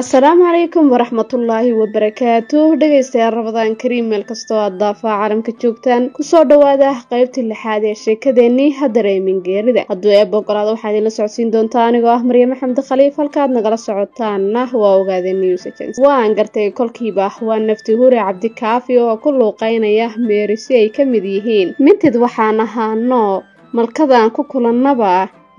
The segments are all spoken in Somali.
السلام عليكم ورحمة الله وبركاته dhageystayaal Ramadaan Kariim meel kasto aad daafaca caalamka joogtaan ku soo dhawaada qaybtii lixaad ee sheekadeennii Hadareemin Geerida hadduu eebo golaada waxaad ila socodsiin doontaa anigoo ah Maryam Maxamed Khaliif halkaad nagala socotaana waa ogaadeen news agents waan gartay kolkiiba waa nafti hore Cabdi Kaafi oo ku luuqeynaya meerisi ay ka mid yihiin mintid waxaan ahaano malkadaan ku kulannaba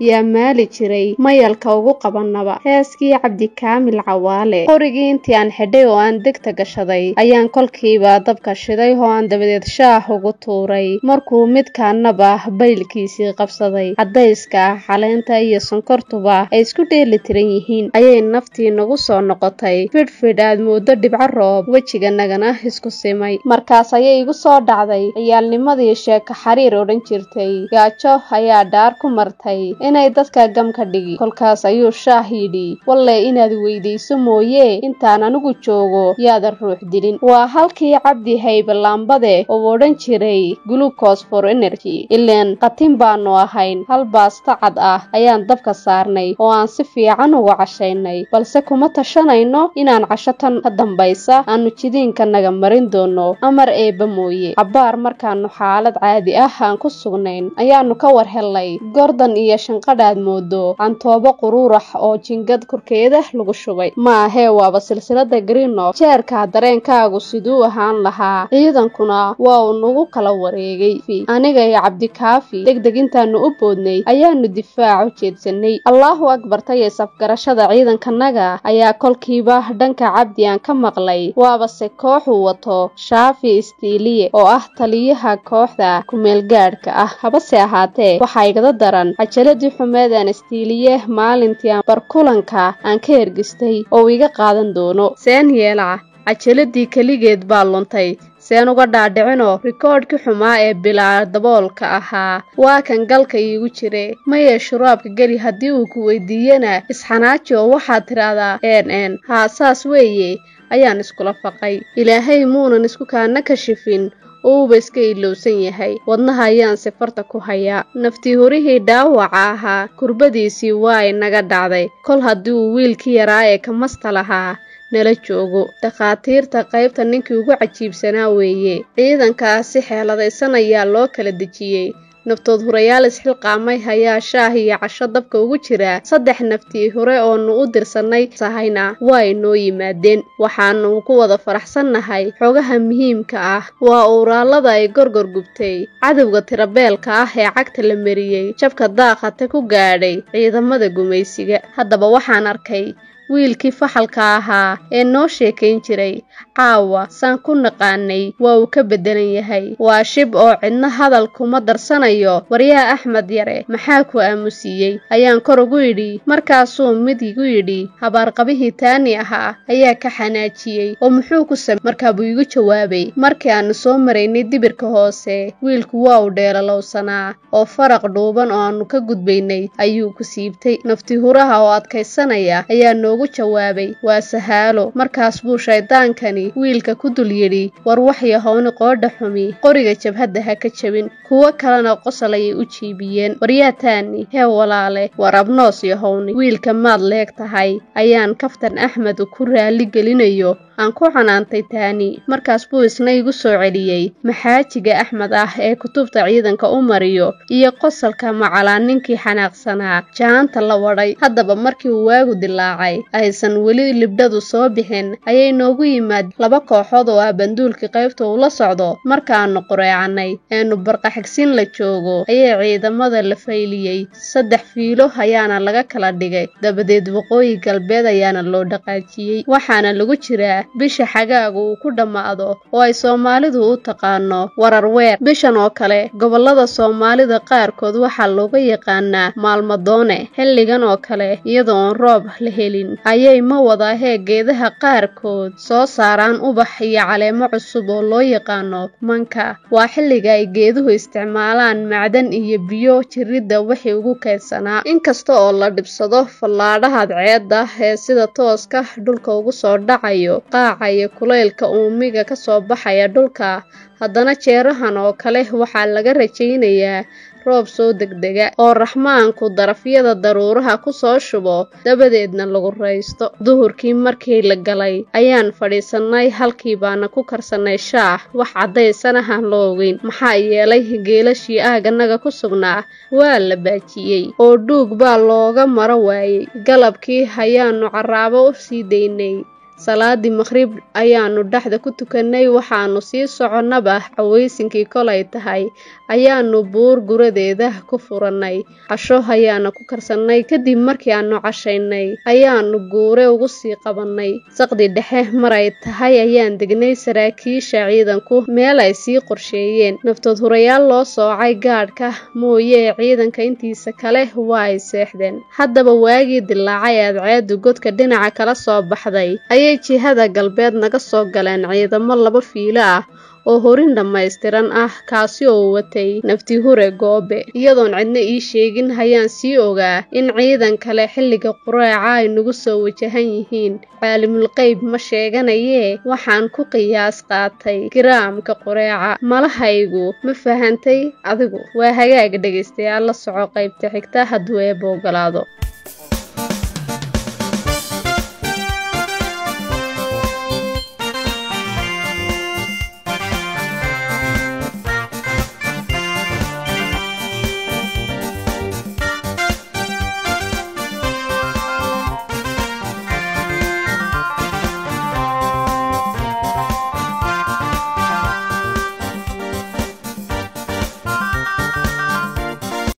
yaa maali jiray mayalka ugu qabanaba heeskii Cabdi Kaamil Cawaale qorigii intii aan xidhay oo aan degta gashaday ayaan kolkiiba dabka shiday oo aan dabadeed shaah ugu tuuray markuu midkaanaba baylkiisii qabsaday cadayska caleenta iyo sonkortuba ay isku dheeli tiran yihiin ayay naftii nagu soo noqotay fidfid aad moodo dhibco roob wejiga nagana isku simay markaas ayay igu soo dhacday ciyaalnimadii sheeko xariir odhan jirtay gaajo ayaa dhaar ku martay inay dadka gam ka dhigi kolkaas ayuu shaah yidhi walle inaad weydayso mooye intaan anigu joogo yaada ruux dilin waa halkii Cabdi Haybe Laambade oo odhan jiray glucose for energy ileen qatin baanu ahayn hal baasta cad ah ayaan dabka saarnay oo aan si fiican ugu cashaynay balse kuma tashanayno inaan casho tan ka dambaysa aanu jidiinka naga marin doono amar eeba mooye cabaar markaanu xaalad caadi ah aan ku sugnayn ayaanu ka war helay Gordon iyo qadaad moodo antoobo quruurax oo jingad korkeeda lagu shubay ma ahee waaba silsilada Greenock jeerka dareenkaagu siduu ahaan lahaa ciidankuna waa uu nagu kala wareegay aniga iyo Cabdi Kaafi degdeg intaanu u boodnay ayaanu difaac u jeedsanay Allahu akbar tayay safgarashada ciidankanaga ayaa kolkiiba dhanka Cabdi aan ka maqlay waaba se koox uu wato Shaafi Istiiliye oo ah taliyaha kooxda ku meel gaadhka ah habase ahaatee waxa igada daran ajaladii xumeedaan Istiiliye maalintii barkulanka aan ka hergistay oo iga qaadan doono seen yeela ajaladii kaligeed baa luntay seen uga dhaadhicino rikoodhkii xumaa ee bilaa daboolka ahaa waa kan galka iigu jire maye shuraabka geli haddii uu ku weydiiyana isxanaaji oo waxaad tiraahdaa haa saas weeye ayaan iskula faqay ilaahay muunan isku kaana kashifin uuba iska ilowsan yahay wadnaha ayaan safarta ku hayaa naftii horihii dhaawaca ahaa kurbadiisii waa inaga dhacday kol haddii uu wiilkii yaraa ee ka masta lahaa nala joogo dhaqaatiirta qaybta ninkii ugu cajiibsanaa weeye ciidankaas si xeeladaysan ayaa loo kala dejiyey naftood hurayaal isxilqaamay ayaa shaah iyo casho dabka ugu jira saddex naftii hore oo nu u dirsanay sahayna waa inoo yimaadeen waxaanu ku wada faraxsannahay xogaha muhiimka ah waa uuraalada ay gorgor gubtay cadawga tirabeelka ah ee cagta la mariyay jabka daaqata ku gaadhay ciidamada gumaysiga haddaba waxaan arkay wiilkii faxalka ahaa ee noo sheekayn jiray caawa saan ku naqaanay waa uu ka bedelan yahay waa shib oo cidna hadal kuma darsanayo waryaa Axmed yare maxaa ku aamusiyay ayaan kor ugu yidhi markaasuu mid igu yidhi habaarqabihii taani ahaa ayaa ka xanaajiyey oo muxuu ku samay markaa buu igu jawaabay markii aanu soo maraynay dibirka hoose wiilku waa uu dheelalowsanaa oo faraq dhuuban oo aanu ka gudbaynay ayuu ku siibtay naftii huraha oo adkaysanaya ayaa noogu jawaabay waa sahaalo markaas buu shaydaankani wiilka ku dul yidhi war wax yahooni qoodha xumi qoriga jabhadda ha ka jabin kuwa kalena qosol ayay u jiibiyeen waryaataani hee walaale war abnoos yahooni wiilka maad leeg tahay ayaan kaftan Axmed ku raali gelinayo aan ku canaantay taani markaas buu isna igu soo celiyay maxaajiga Axmed ah ee kutubta ciidanka u mariyo iyo qosolka macalaan ninkii xanaaqsanaa jaanta la waday haddaba markii uu waagu dilaacay aysan weli libdhadu soo bixin ayay noogu yimaad laba kooxood oo ah banduulkii qaybta ula socdo markaanu qoreecanay eenu barqaxigsiin la joogo ayay ciidamada la fayliyay saddex fiilo ayaana laga kala dhigay dabadeed waqooyi galbeed ayaana loo dhaqaajiyey waxaana lagu jiraa bisha xagaagu uu ku dhamaado oo ay Soomaalidu u taqaano wararweer bishan oo kale gobolada Soomaalida qaarkood waxa looga yaqaanaa maalmadoone xilligan oo kale iyadoo roob la helin ayay ma wada geedaha qaarkood soo saaraan ubax iyo caleemo cusub oo loo yaqaano manka waa xilliga ay geeduhu isticmaalaan macdan iyo biyo jirida wixii ugu keedsanaa inkasta oo la dhibsado fallaadhaha ceedda ee sida tooska dhulka ugu soo dhacayo qaaca iyo kuleylka uumiga ka soo baxaya dhulka haddana jeerahan oo kale waxaa laga rajaynayaa roob soo degdega oo raxmaanku darafyada daruuraha ku soo shubo dabadeedna lagu raysto. Duhurkii markii la galay ayaan fadhiisanay, halkii baana ku karsanay shaah, wax cadaysan aan loo ogeyn maxaa yeelay geelashii aaganaga ku sugnaa waa la baajiyey oo dhuug baa looga maro waayey. Galabkii ayaanu caraabo u sii daynay, salaadii maqrib ayaanu dhaxda ku tukanay, waxaanu sii soconaba cawaysinkii kolay tahay ayaanu buur guradeeda ku furanay. Casho ayaanu ku karsanay, kadib markii aanu cashaynay ayaanu guure ugu sii qabanay. Saqdi dhexe maray tahay ayaan degnay saraakiisha ciidanku meel ay sii qorsheeyeen. Naftood hurayaal loo soocay gaadhka mooyee ciidanka intiisa kale waa ay seexdeen. Haddaba waagii dilaacay cadceedu godka dhinaca kala soo baxday ayay jihada galbeed naga soo galeen ciidamo 2 fiilo ah oo horin dhammaystiran ah, kaasi oo watay nafti hure goobe. Iyadoon cidna ii sheegin hayaan sii ogaa in ciidan kale xilliga quraaca ay nagu soo wajahan yihiin. Caalimul qayb ma sheeganayee waxaan ku qiyaas qaatay giraamka quraaca. Malahaygu ma fahantay adigu? Waa hagaag dhageystayaal, la soco qaybta xigta hadduu eebbo ogolaado.